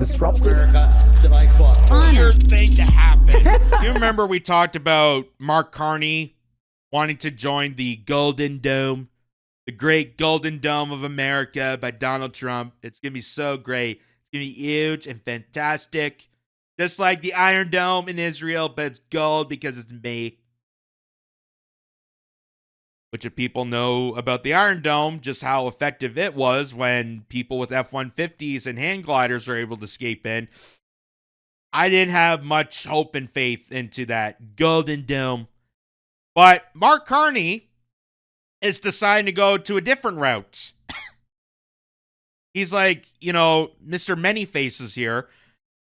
disruptive. America that I fought for. Weird thing to happen. You remember we talked about Mark Carney wanting to join the Golden Dome, the great Golden Dome of America by Donald Trump. It's going to be so great. It's going to be huge and fantastic. Just like the Iron Dome in Israel, but it's gold because it's me. Which if people know about the Iron Dome, just how effective it was when people with F-150s and hand gliders were able to escape in, I didn't have much hope and faith into that Golden Dome. But Mark Carney is deciding to go to a different route. He's like, Mr. Many Faces here.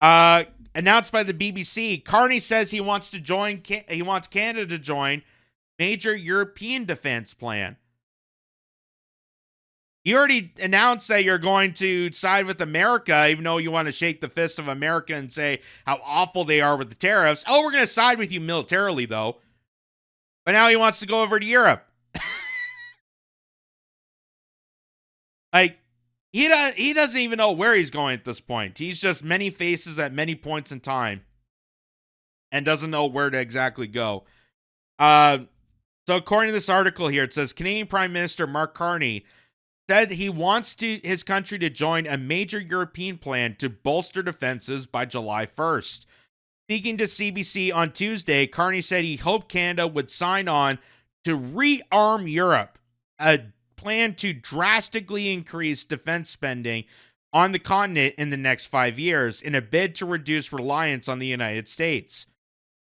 Announced by the BBC, Carney says he wants to join. He wants Canada to join major European defense plan. You already announced that you're going to side with America, even though you want to shake the fist of America and say how awful they are with the tariffs. Oh, we're going to side with you militarily, though. But now he wants to go over to Europe. He doesn't even know where he's going at this point. He's just many faces at many points in time and doesn't know where to exactly go. So according to this article here, it says Canadian Prime Minister Mark Carney said he wants his country to join a major European plan to bolster defenses by July 1st. Speaking to CBC on Tuesday, Carney said he hoped Canada would sign on to rearm Europe, a plan to drastically increase defense spending on the continent in the next 5 years in a bid to reduce reliance on the United States.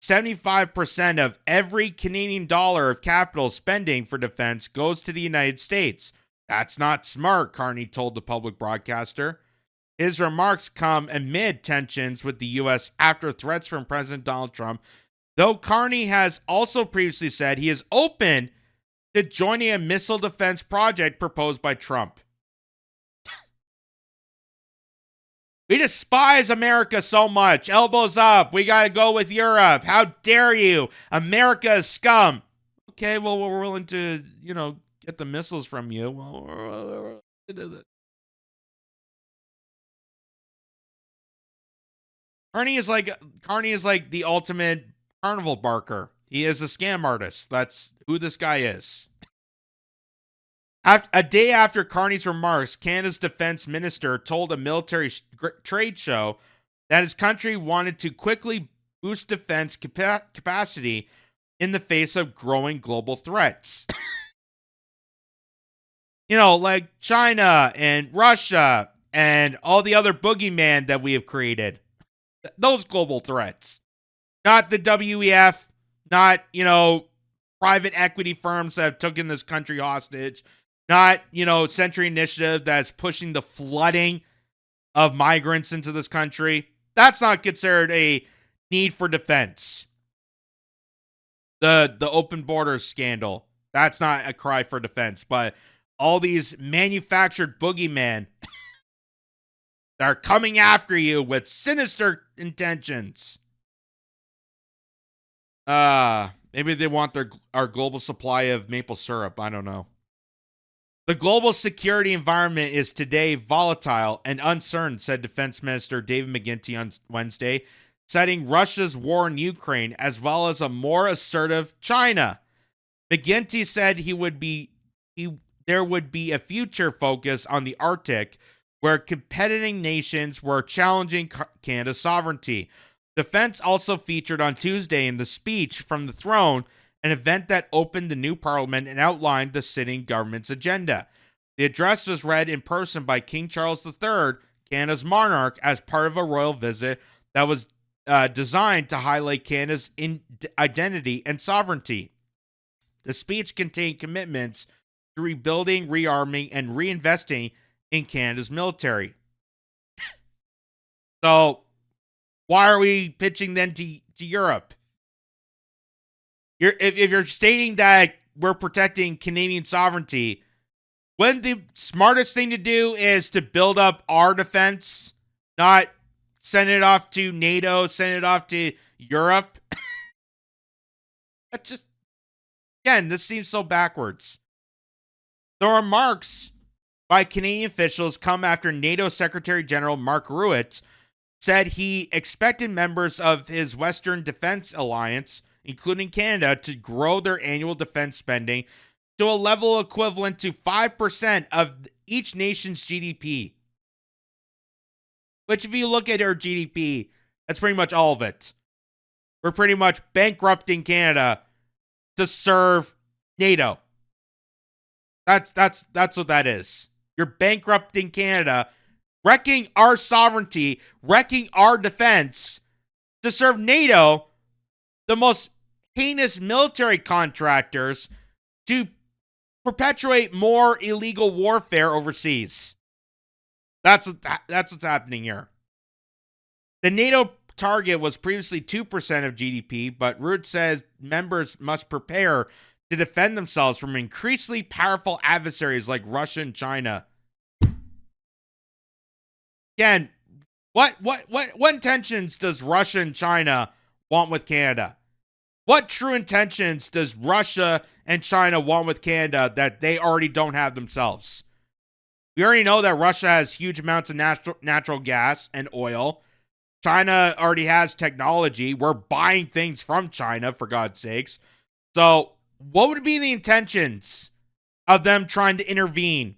75% of every Canadian dollar of capital spending for defense goes to the United States. That's not smart, Carney told the public broadcaster. His remarks come amid tensions with the U.S. after threats from President Donald Trump, though Carney has also previously said he is open to joining a missile defense project proposed by Trump. We despise America so much. Elbows up. We got to go with Europe. How dare you? America is scum. Okay, well, we're willing to, get the missiles from you. Well, we're willing to do this. Carney is like the ultimate carnival barker. He is a scam artist. That's who this guy is. A day after Carney's remarks, Canada's defense minister told a military trade show that his country wanted to quickly boost defense capacity in the face of growing global threats. Like China and Russia and all the other boogeyman that we have created. Those global threats. Not the WEF, not, private equity firms that have taken this country hostage. Not, Century Initiative that's pushing the flooding of migrants into this country. That's not considered a need for defense. The open borders scandal. That's not a cry for defense. But all these manufactured boogeymen that are coming after you with sinister intentions. Maybe they want our global supply of maple syrup. I don't know. The global security environment is today volatile and uncertain, said Defense Minister David McGuinty on Wednesday, citing Russia's war in Ukraine as well as a more assertive China. McGuinty said there would be a future focus on the Arctic, where competing nations were challenging Canada's sovereignty. Defense also featured on Tuesday in the speech from the throne, an event that opened the new parliament and outlined the sitting government's agenda. The address was read in person by King Charles III, Canada's monarch, as part of a royal visit that was designed to highlight Canada's identity and sovereignty. The speech contained commitments to rebuilding, rearming, and reinvesting in Canada's military. So, why are we pitching then to Europe? If you're stating that we're protecting Canadian sovereignty, wouldn't the smartest thing to do is to build up our defense, not send it off to NATO, send it off to Europe? Again, this seems so backwards. The remarks by Canadian officials come after NATO Secretary General Mark Rutte said he expected members of his Western Defense Alliance, including Canada, to grow their annual defense spending to a level equivalent to 5% of each nation's GDP. Which, if you look at our GDP, that's pretty much all of it. We're pretty much bankrupting Canada to serve NATO. That's what that is. You're bankrupting Canada, wrecking our sovereignty, wrecking our defense to serve NATO, the most heinous military contractors, to perpetuate more illegal warfare overseas. That's what's happening here. The NATO target was previously 2% of GDP, but Rudd says members must prepare to defend themselves from increasingly powerful adversaries like Russia and China. Again, what intentions does Russia and China want with Canada? What true intentions does Russia and China want with Canada that they already don't have themselves? We already know that Russia has huge amounts of natural gas and oil. China already has technology. We're buying things from China, for God's sakes. So what would be the intentions of them trying to intervene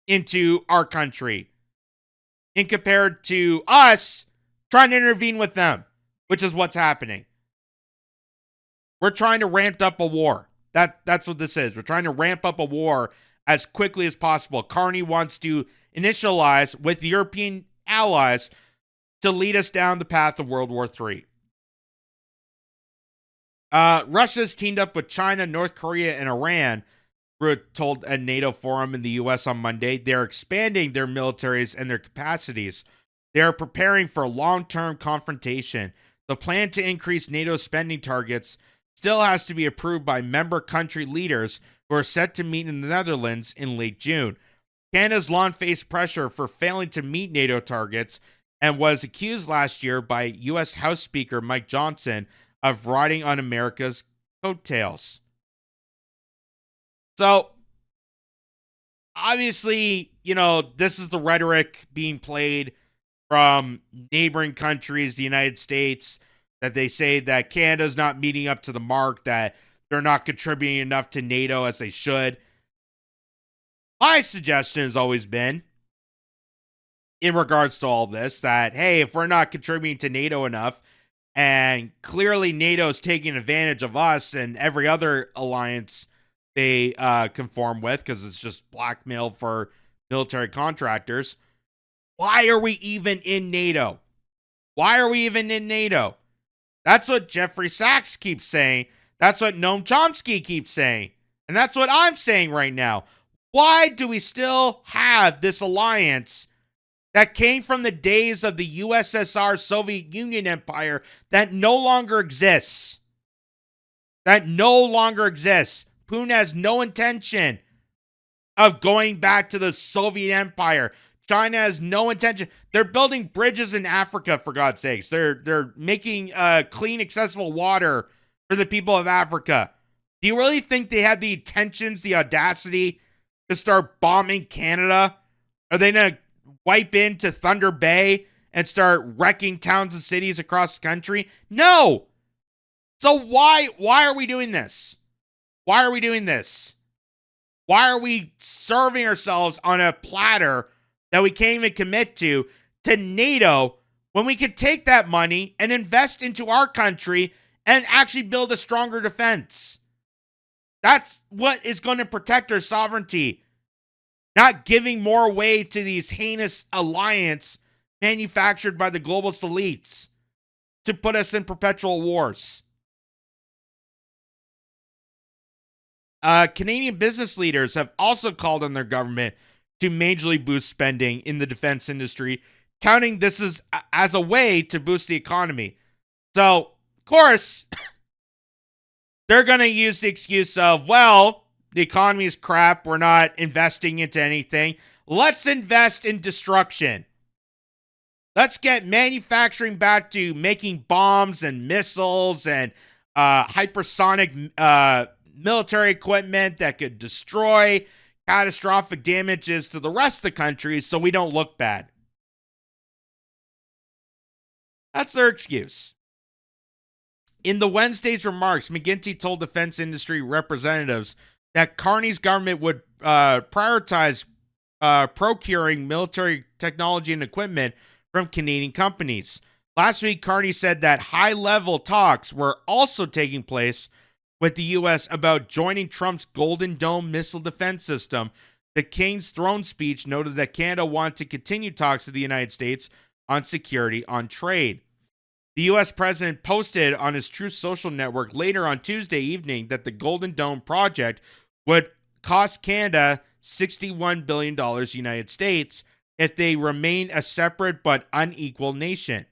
into our country in compared to us trying to intervene with them, which is what's happening? We're trying to ramp up a war. That's what this is. We're trying to ramp up a war as quickly as possible. Carney wants to initialize with the European allies to lead us down the path of World War III. Russia's teamed up with China, North Korea, and Iran, Rudd told a NATO forum in the U.S. on Monday. They're expanding their militaries and their capacities. They are preparing for a long-term confrontation. The plan to increase NATO spending targets still has to be approved by member country leaders who are set to meet in the Netherlands in late June. Canada's long faced pressure for failing to meet NATO targets and was accused last year by U.S. House Speaker Mike Johnson of riding on America's coattails. So, obviously, this is the rhetoric being played from neighboring countries, the United States, that they say that Canada's not meeting up to the mark, that they're not contributing enough to NATO as they should. My suggestion has always been, in regards to all this, that, hey, if we're not contributing to NATO enough, and clearly NATO's taking advantage of us and every other alliance they conform with, because it's just blackmail for military contractors, why are we even in NATO? Why are we even in NATO? That's what Jeffrey Sachs keeps saying. That's what Noam Chomsky keeps saying. And that's what I'm saying right now. Why do we still have this alliance that came from the days of the USSR Soviet Union Empire that no longer exists? That no longer exists. Putin has no intention of going back to the Soviet Empire. China has no intention. They're building bridges in Africa, for God's sakes. They're making clean, accessible water for the people of Africa. Do you really think they have the intentions, the audacity to start bombing Canada? Are they going to wipe into Thunder Bay and start wrecking towns and cities across the country? No. So why are we doing this? Why are we doing this? Why are we serving ourselves on a platter that we can't even commit to NATO when we could take that money and invest into our country and actually build a stronger defense? That's what is going to protect our sovereignty. Not giving more away to these heinous alliance manufactured by the globalist elites to put us in perpetual wars. Canadian business leaders have also called on their government to majorly boost spending in the defense industry, touting this as a way to boost the economy. So, of course, they're going to use the excuse of, well, the economy is crap. We're not investing into anything. Let's invest in destruction. Let's get manufacturing back to making bombs and missiles and hypersonic military equipment that could destroy catastrophic damages to the rest of the country so we don't look bad. That's their excuse. In the Wednesday's remarks, McGuinty told defense industry representatives that Carney's government would prioritize procuring military technology and equipment from Canadian companies. Last week, Carney said that high-level talks were also taking place with the U.S. about joining Trump's Golden Dome missile defense system. The King's Throne speech noted that Canada wanted to continue talks with the United States on security, on trade. The U.S. president posted on his Truth Social network later on Tuesday evening that the Golden Dome project would cost Canada $61 billion United States if they remain a separate but unequal nation.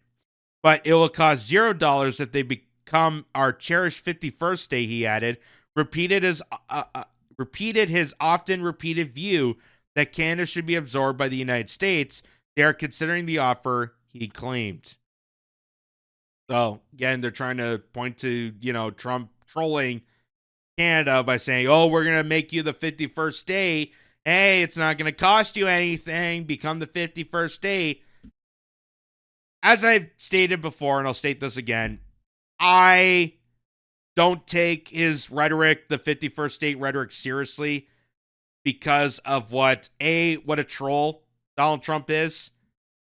But it will cost $0 if they become our cherished 51st state, he added, repeated his often repeated view that Canada should be absorbed by the United States. They are considering the offer, he claimed. So, again, they're trying to point to, Trump trolling Canada by saying, oh, we're going to make you the 51st state. Hey, it's not going to cost you anything. Become the 51st state. As I've stated before, and I'll state this again, I don't take his rhetoric, the 51st state rhetoric, seriously because of what a troll Donald Trump is.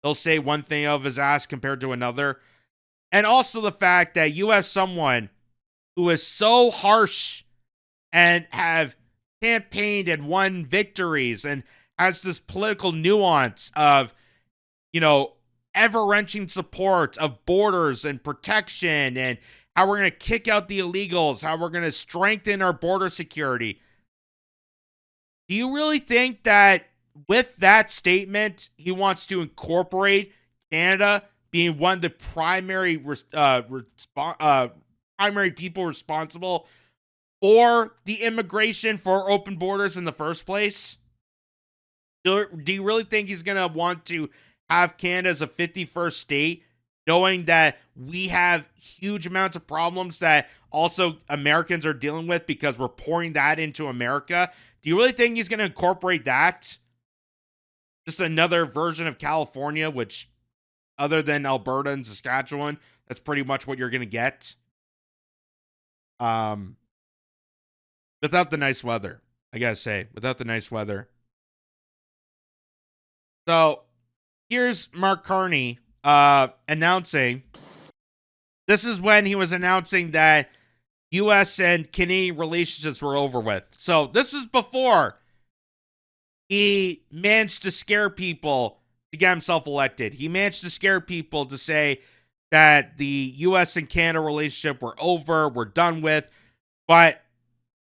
He'll say one thing of his ass compared to another. And also the fact that you have someone who is so harsh and have campaigned and won victories and has this political nuance of, ever-wrenching support of borders and protection and how we're going to kick out the illegals, how we're going to strengthen our border security. Do you really think that with that statement, he wants to incorporate Canada being one of the primary people responsible for the immigration for open borders in the first place? Do you really think he's going to want to have Canada as a 51st state, knowing that we have huge amounts of problems that also Americans are dealing with because we're pouring that into America? Do you really think he's going to incorporate that? Just another version of California, which other than Alberta and Saskatchewan, that's pretty much what you're going to get. Without the nice weather, I gotta say, without the nice weather. So here's Mark Carney announcing. This is when he was announcing that U.S. and Canadian relationships were over with. So this was before he managed to scare people to get himself elected. He managed to scare people to say that the U.S. and Canada relationship were over, we're done with. But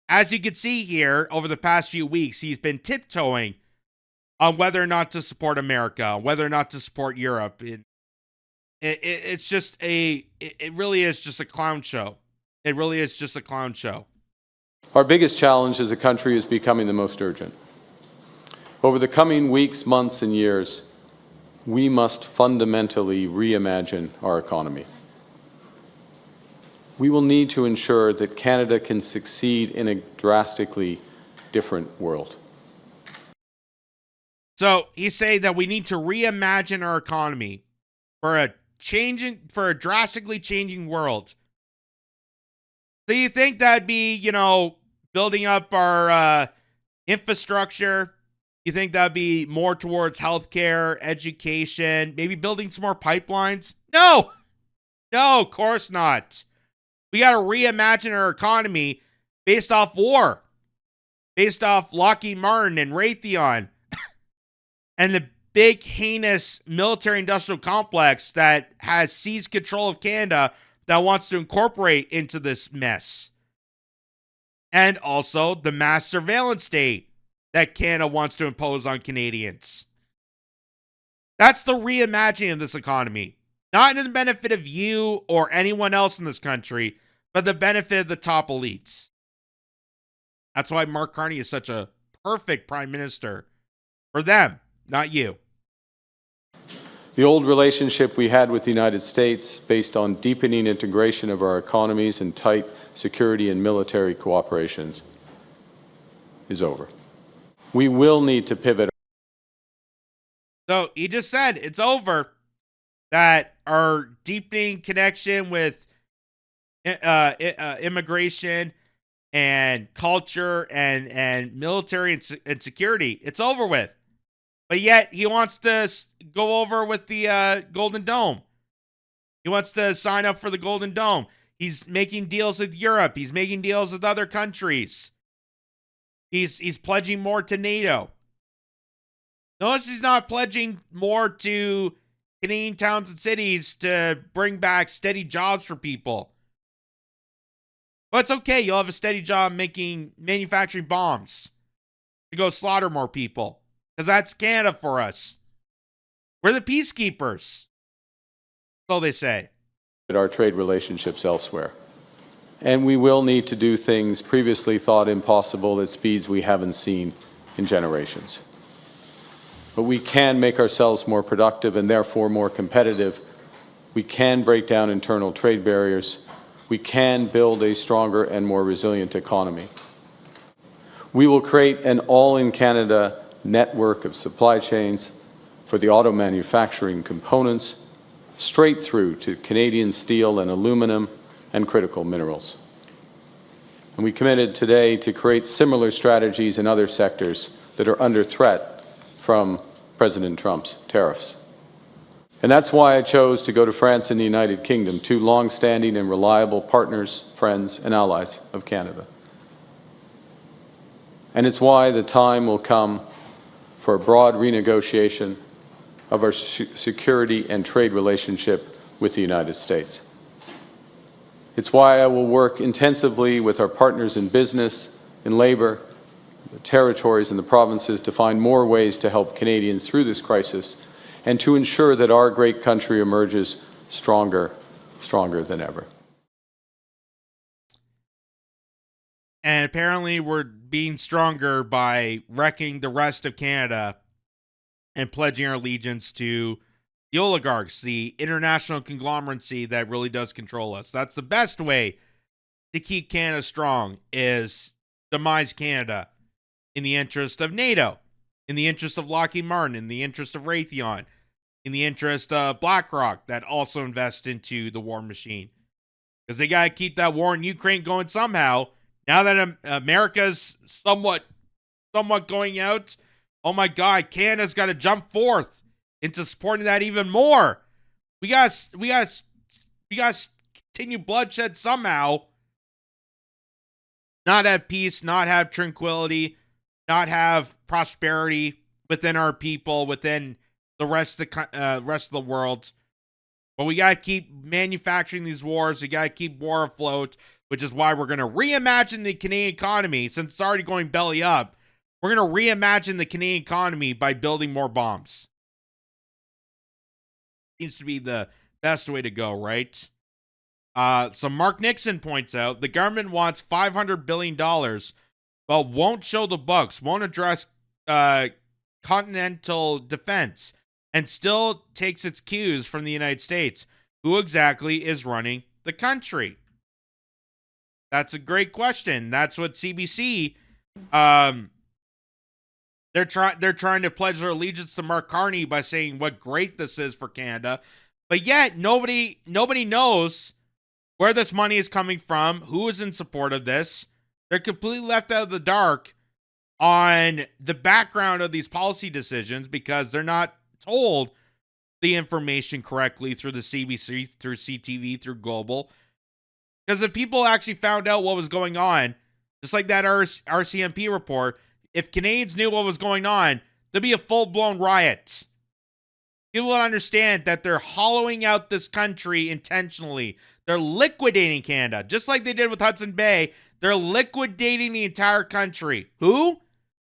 as you can see here, over the past few weeks, he's been tiptoeing on whether or not to support America, whether or not to support Europe. It's just it really is just a clown show. It really is just a clown show. Our biggest challenge as a country is becoming the most urgent. Over the coming weeks, months, and years, we must fundamentally reimagine our economy. We will need to ensure that Canada can succeed in a drastically different world. So he's saying that we need to reimagine our economy for a drastically changing world. So you think that'd be, building up our infrastructure? You think that'd be more towards healthcare, education, maybe building some more pipelines? No, of course not. We got to reimagine our economy based off war, based off Lockheed Martin and Raytheon, and the big, heinous military-industrial complex that has seized control of Canada that wants to incorporate into this mess. And also the mass surveillance state that Canada wants to impose on Canadians. That's the reimagining of this economy. Not in the benefit of you or anyone else in this country, but the benefit of the top elites. That's why Mark Carney is such a perfect prime minister for them, not you. The old relationship we had with the United States, based on deepening integration of our economies and tight security and military cooperations, is over. We will need to pivot. So he just said it's over. that are deepening connection with immigration and culture and military and security. It's over with. But yet he wants to go over with the Golden Dome. He wants to sign up for the Golden Dome. He's making deals with Europe. He's making deals with other countries. He's pledging more to NATO. Notice he's not pledging more to Canadian towns and cities to bring back steady jobs for people. But it's okay. You'll have a steady job manufacturing bombs to go slaughter more people. Because that's Canada for us. We're the peacekeepers. So they say. Our trade relationships elsewhere. And we will need to do things previously thought impossible at speeds we haven't seen in generations. But we can make ourselves more productive and therefore more competitive. We can break down internal trade barriers. We can build a stronger and more resilient economy. We will create an all-in-Canada network of supply chains for the auto manufacturing components, straight through to Canadian steel and aluminum and critical minerals. And we committed today to create similar strategies in other sectors that are under threat from President Trump's tariffs. And that's why I chose to go to France and the United Kingdom, two long-standing and reliable partners, friends, and allies of Canada. And it's why the time will come for a broad renegotiation of our security and trade relationship with the United States. It's why I will work intensively with our partners in business, in labor, the territories and the provinces to find more ways to help Canadians through this crisis and to ensure that our great country emerges stronger than ever. And apparently we're being stronger by wrecking the rest of Canada and pledging our allegiance to the oligarchs, the international conglomeracy that really does control us. That's the best way to keep Canada strong, is demise Canada in the interest of NATO, in the interest of Lockheed Martin, in the interest of Raytheon, in the interest of BlackRock that also invest into the war machine. Because they got to keep that war in Ukraine going somehow. Now that America's somewhat going out, oh my God, Canada's got to jump forth into supporting that even more. We got to continue bloodshed somehow. Not have peace, not have tranquility, not have prosperity within our people, within the rest of the world. But we got to keep manufacturing these wars. We got to keep war afloat, which is why we're going to reimagine the Canadian economy. Since it's already going belly up, we're going to reimagine the Canadian economy by building more bombs. Seems to be the best way to go, right? So Mark Nixon points out the government wants $500 billion, but won't show the books, won't address continental defense, and still takes its cues from the United States. Who exactly is running the country? That's a great question. That's what CBC, they're trying to pledge their allegiance to Mark Carney by saying what great this is for Canada, but yet nobody knows where this money is coming from, who is in support of this. They're completely left out of the dark on the background of these policy decisions because they're not told the information correctly through the CBC, through CTV, through Global. Because if people actually found out what was going on, just like that RCMP report, if Canadians knew what was going on, there'd be a full-blown riot. People would understand that they're hollowing out this country intentionally. They're liquidating Canada, just like they did with Hudson Bay. They're liquidating the entire country. Who?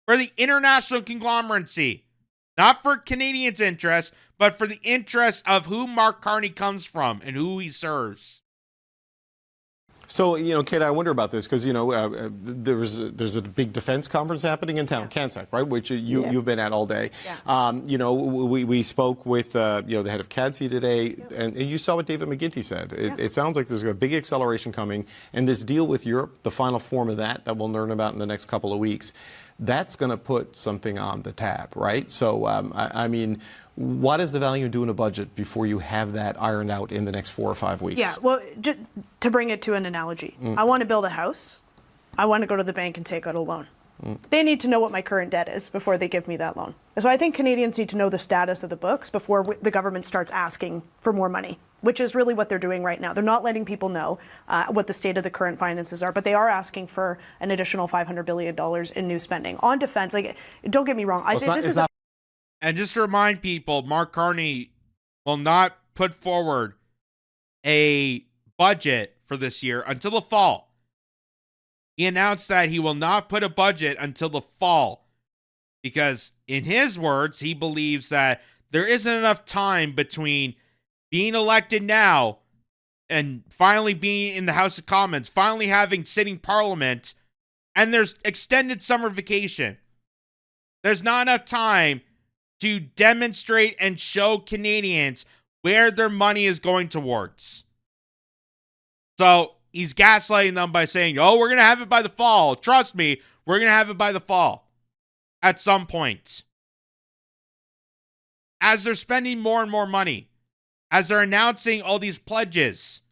For the international conglomeracy. Not for Canadians' interests, but for the interests of who Mark Carney comes from and who he serves. So, Kate, I wonder about this because, there's a big defense conference happening in town, CANSEC, right, which you've been at all day. Yeah. We spoke with, the head of CADC today, and you saw what David McGuinty said. It sounds like there's a big acceleration coming, and this deal with Europe, the final form of that we'll learn about in the next couple of weeks. that's going to put something on the tab, right? So, I mean, what is the value of doing a budget before you have that ironed out in the next 4 or 5 weeks? Yeah, well, to bring it to an analogy, I want to build a house. I want to go to the bank and take out a loan. They need to know what my current debt is before they give me that loan. So I think Canadians need to know the status of the books before the government starts asking for more money, which is really what they're doing right now. They're not letting people know what the state of the current finances are, but they are asking for an additional $500 billion in new spending on defense. Like, don't get me wrong. I think this is And just to remind people, Mark Carney will not put forward a budget for this year until the fall. He announced that he will not put a budget until the fall because, in his words, he believes that there isn't enough time between being elected now and finally being in the House of Commons, finally having sitting parliament, and there's extended summer vacation. There's not enough time to demonstrate and show Canadians where their money is going towards. So he's gaslighting them by saying, oh, we're going to have it by the fall. Trust me, we're going to have it by the fall at some point. As they're spending more and more money, as they're announcing all these pledges,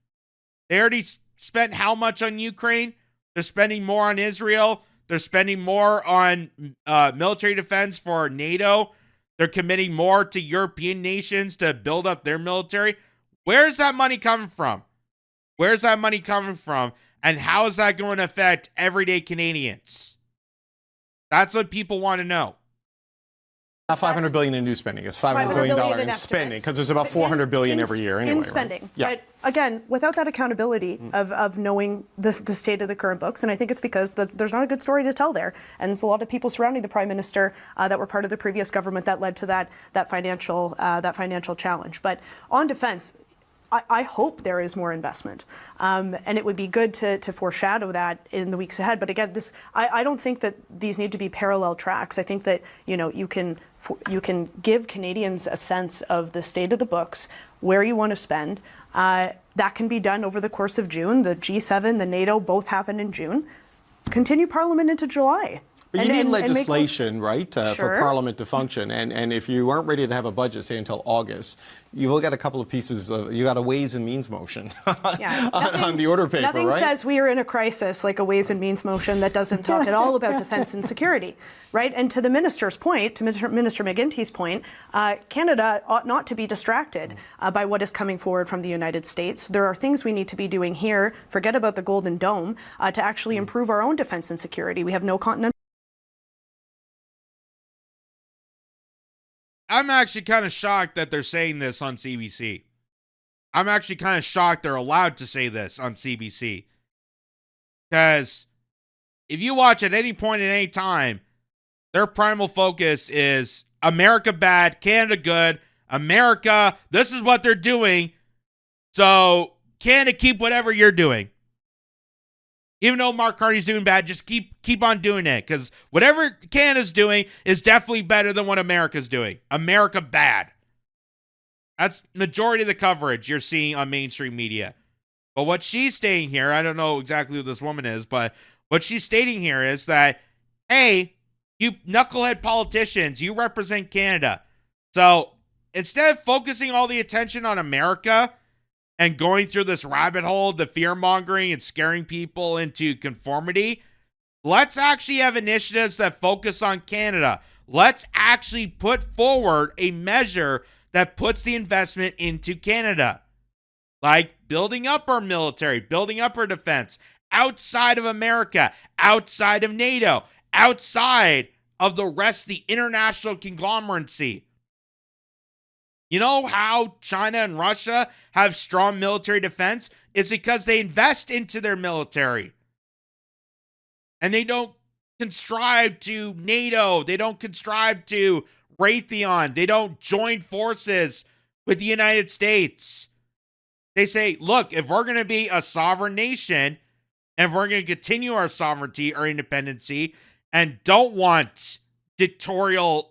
they already spent how much on Ukraine? They're spending more on Israel. They're spending more on military defense for NATO. They're committing more to European nations to build up their military. Where's that money coming from? Where's that money coming from? And how is that going to affect everyday Canadians? That's what people want to know. Not $500 billion in new spending. It's $500 billion in spending because there's about $400 billion every year anyway. In spending. Right? Yeah. But again, without that accountability of knowing the state of the current books, and I think it's because there's not a good story to tell there. And it's a lot of people surrounding the Prime Minister that were part of the previous government that led to that financial challenge. But on defense, I hope there is more investment, and it would be good to foreshadow that in the weeks ahead. But again, I don't think that these need to be parallel tracks. I think that you can give Canadians a sense of the state of the books, where you want to spend. That can be done over the course of June. The G7, the NATO, both happen in June. Continue Parliament into July. But you need legislation, right, for Parliament to function. And if you aren't ready to have a nothing, until August, you've got a couple of pieces of, you got a Ways and Means motion on the order paper, nothing right? says we are in a crisis like a Ways and Means motion that doesn't talk at all about defense and security, right? And to the minister's point, to Minister McGuinty's point, Canada ought not to be distracted by what is coming forward from the United States. There are things we need to be doing here, forget about the Golden Dome, to actually improve our own defense and security. We have no continental. I'm actually kind of shocked that they're saying this on CBC. I'm actually kind of shocked they're allowed to say this on CBC. Because if you watch at any point at any time, their primal focus is America bad, Canada good, America, this is what they're doing. So Canada, keep whatever you're doing. Even though Mark Carney's doing bad, just keep on doing it. Because whatever Canada's doing is definitely better than what America's doing. America bad. That's majority of the coverage you're seeing on mainstream media. But what she's stating here, I don't know exactly who this woman is, but what she's stating here is that, hey, you knucklehead politicians, you represent Canada. So instead of focusing all the attention on America and going through this rabbit hole, the fear-mongering and scaring people into conformity, let's actually have initiatives that focus on Canada. Let's actually put forward a measure that puts the investment into Canada. Like building up our military, building up our defense outside of America, outside of NATO, outside of the rest of the international conglomeracy. You know how China and Russia have strong military defense? It's because they invest into their military. And they don't conscribe to NATO. They don't conscribe to Raytheon. They don't join forces with the United States. They say, look, if we're going to be a sovereign nation, and if we're going to continue our sovereignty or independency, and don't want dictatorial,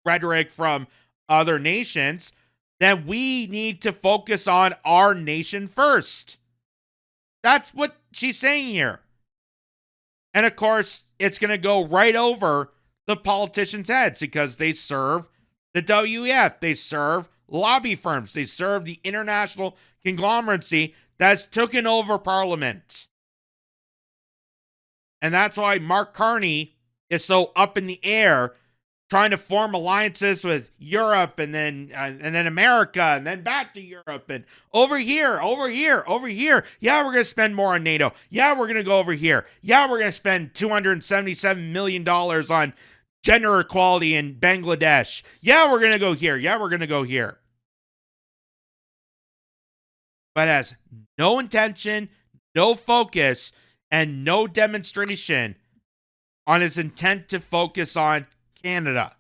rhetoric from other nations, then we need to focus on our nation first. That's what she's saying here. And of course, it's going to go right over the politicians' heads because they serve the WEF. They serve lobby firms. They serve the international conglomeracy that's taken over Parliament. And that's why Mark Carney is so up in the air, trying to form alliances with Europe and then America and then back to Europe and over here. Yeah, we're going to spend more on NATO. Yeah, we're going to go over here. Yeah, we're going to spend $277 million on gender equality in Bangladesh. Yeah, we're going to go here. Yeah, we're going to go here. But has no intention, no focus, and no demonstration on his intent to focus on Canada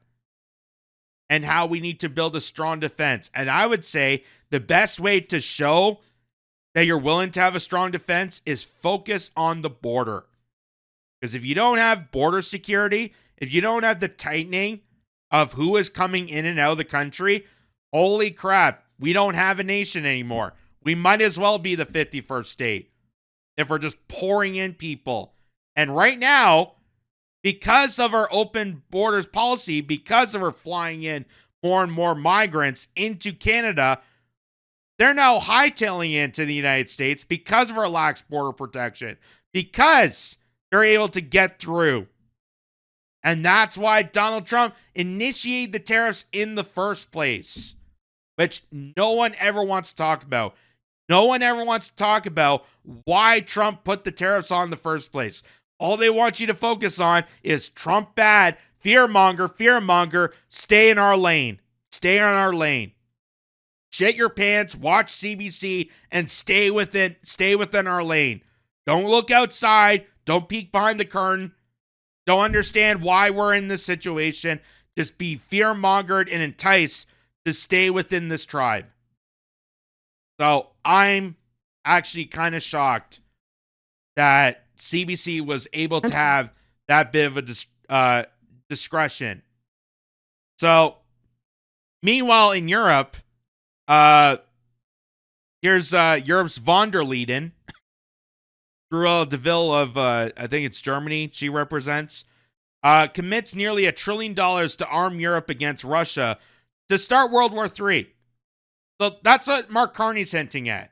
and how we need to build a strong defense. And I would say the best way to show that you're willing to have a strong defense is focus on the border. Because if you don't have border security, if you don't have the tightening of who is coming in and out of the country, holy crap, we don't have a nation anymore. We might as well be the 51st state if we're just pouring in people. And right now, because of our open borders policy, because of our flying in more and more migrants into Canada, they're now hightailing into the United States because of our lax border protection, because they're able to get through. And that's why Donald Trump initiated the tariffs in the first place, which no one ever wants to talk about. No one ever wants to talk about why Trump put the tariffs on in the first place. All they want you to focus on is Trump bad, fearmonger, stay in our lane. Stay in our lane. Shit your pants, watch CBC, and stay within our lane. Don't look outside. Don't peek behind the curtain. Don't understand why we're in this situation. Just be fearmongered and enticed to stay within this tribe. So I'm actually kind of shocked that CBC was able to have that bit of a discretion. So, meanwhile, in Europe, here's Europe's von der Leyen, Cruella de Vil of, I think it's Germany she represents, commits nearly $1 trillion to arm Europe against Russia to start World War III. So that's what Mark Carney's hinting at.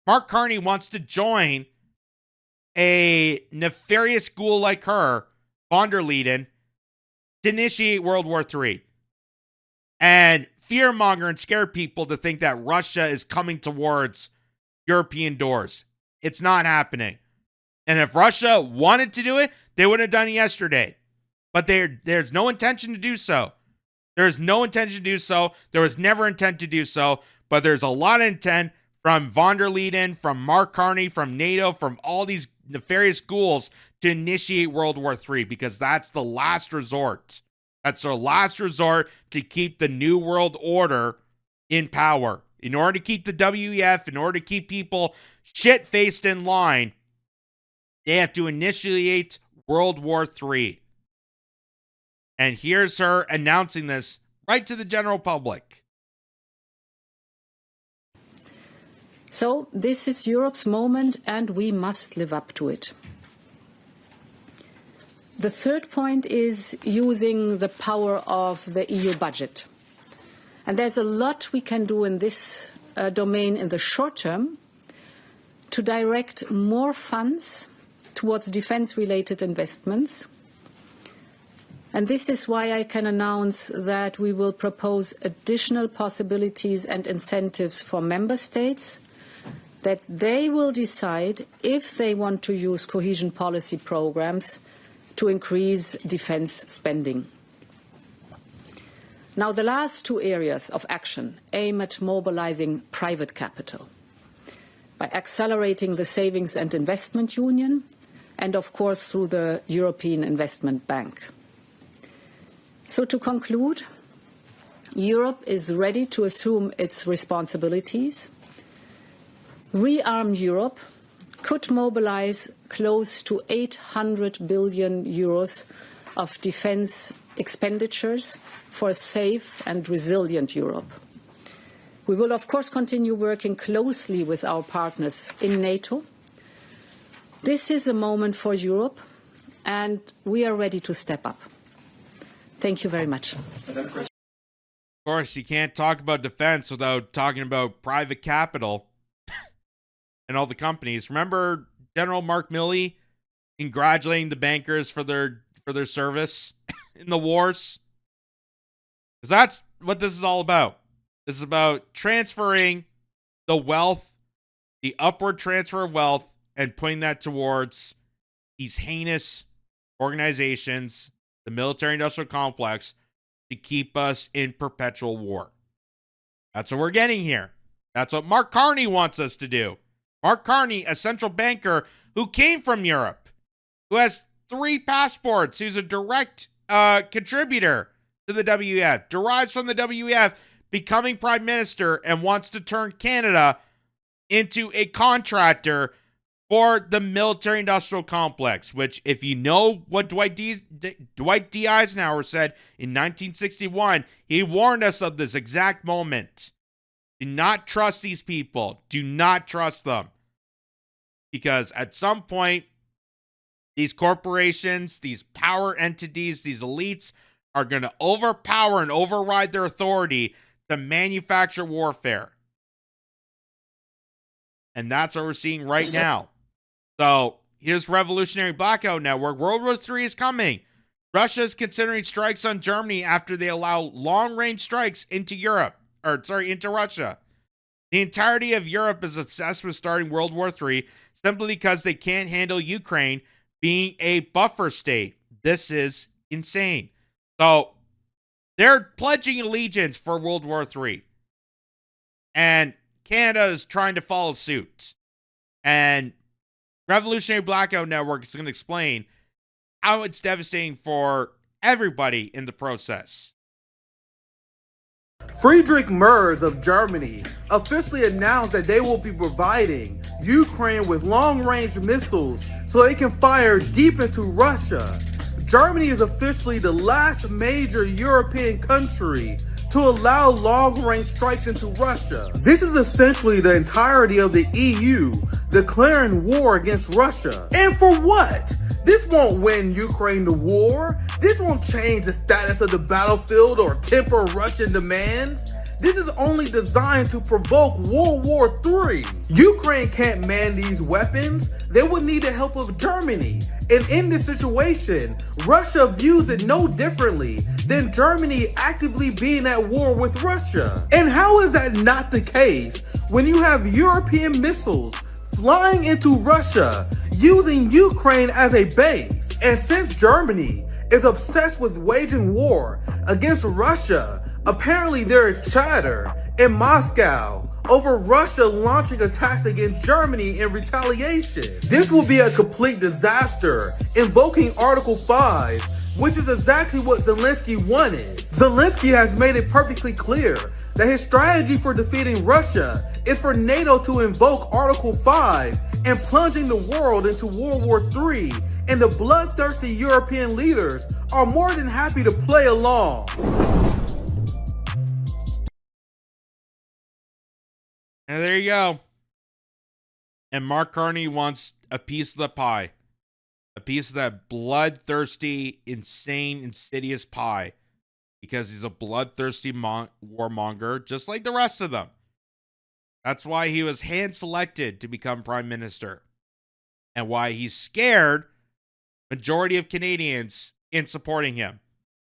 Mark Carney wants to join a nefarious ghoul like her, von der Leyen, to initiate World War III. And fearmonger and scare people to think that Russia is coming towards European doors. It's not happening. And if Russia wanted to do it, they would have done it yesterday. But there's no intention to do so. There's no intention to do so. There was never intent to do so. But there's a lot of intent from von der Leyen, from Mark Carney, from NATO, from all these nefarious ghouls to initiate World War III, because that's the last resort. That's their last resort to keep the New World Order in power. In order to keep the WEF, in order to keep people shit-faced in line, they have to initiate World War III. And here's her announcing this right to the general public. So this is Europe's moment, and we must live up to it. The third point is using the power of the EU budget. And there's a lot we can do in this domain in the short term to direct more funds towards defense-related investments. And this is why I can announce that we will propose additional possibilities and incentives for member states, that they will decide if they want to use cohesion policy programs to increase defense spending. Now, the last two areas of action aim at mobilizing private capital by accelerating the Savings and Investment Union and, of course, through the European Investment Bank. So to conclude, Europe is ready to assume its responsibilities. Rearm Europe could mobilize close to 800 billion euros of defense expenditures for a safe and resilient Europe. We will, of course, continue working closely with our partners in NATO. This is a moment for Europe and we are ready to step up. Thank you very much. Of course, you can't talk about defense without talking about private capital and all the companies. Remember General Mark Milley congratulating the bankers for their service in the wars? Because that's what this is all about. This is about transferring the wealth, the upward transfer of wealth, and putting that towards these heinous organizations, the military-industrial complex, to keep us in perpetual war. That's what we're getting here. That's what Mark Carney wants us to do. Mark Carney, a central banker who came from Europe, who has 3 passports, who's a direct contributor to the WEF, derives from the WEF, becoming prime minister, and wants to turn Canada into a contractor for the military-industrial complex, which, if you know what Dwight D. Eisenhower said in 1961, he warned us of this exact moment. Do not trust these people. Do not trust them. Because at some point, these corporations, these power entities, these elites are going to overpower and override their authority to manufacture warfare. And that's what we're seeing right now. So here's Revolutionary Blackout Network. World War III is coming. Russia is considering strikes on Germany after they allow long-range strikes into into Russia. The entirety of Europe is obsessed with starting World War III simply because they can't handle Ukraine being a buffer state. This is insane. So they're pledging allegiance for World War III. And Canada is trying to follow suit. And Revolutionary Blackout Network is going to explain how it's devastating for everybody in the process. Friedrich Merz of Germany officially announced that they will be providing Ukraine with long-range missiles so they can fire deep into Russia. Germany is officially the last major European country to allow long-range strikes into Russia. This is essentially the entirety of the EU declaring war against Russia. And for what? This won't win Ukraine the war. This won't change the status of the battlefield or temper Russian demands. This is only designed to provoke World War III. Ukraine can't man these weapons. They would need the help of Germany. And in this situation, Russia views it no differently than Germany actively being at war with Russia. And how is that not the case when you have European missiles flying into Russia using Ukraine as a base? And since Germany is obsessed with waging war against Russia, apparently there is chatter in Moscow over Russia launching attacks against Germany in retaliation. This will be a complete disaster, invoking Article 5, which is exactly what Zelensky wanted. Zelensky has made it perfectly clear that his strategy for defeating Russia is for NATO to invoke Article 5 and plunging the world into World War III, and the bloodthirsty European leaders are more than happy to play along. And there you go. And Mark Carney wants a piece of the pie. A piece of that bloodthirsty, insane, insidious pie. Because he's a bloodthirsty warmonger, just like the rest of them. That's why he was hand-selected to become prime minister. And why he's scared majority of Canadians in supporting him.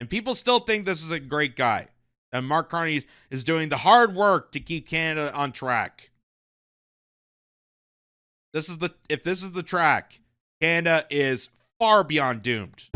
And people still think this is a great guy. And Mark Carney is doing the hard work to keep Canada on track. If this is the track, Canada is far beyond doomed.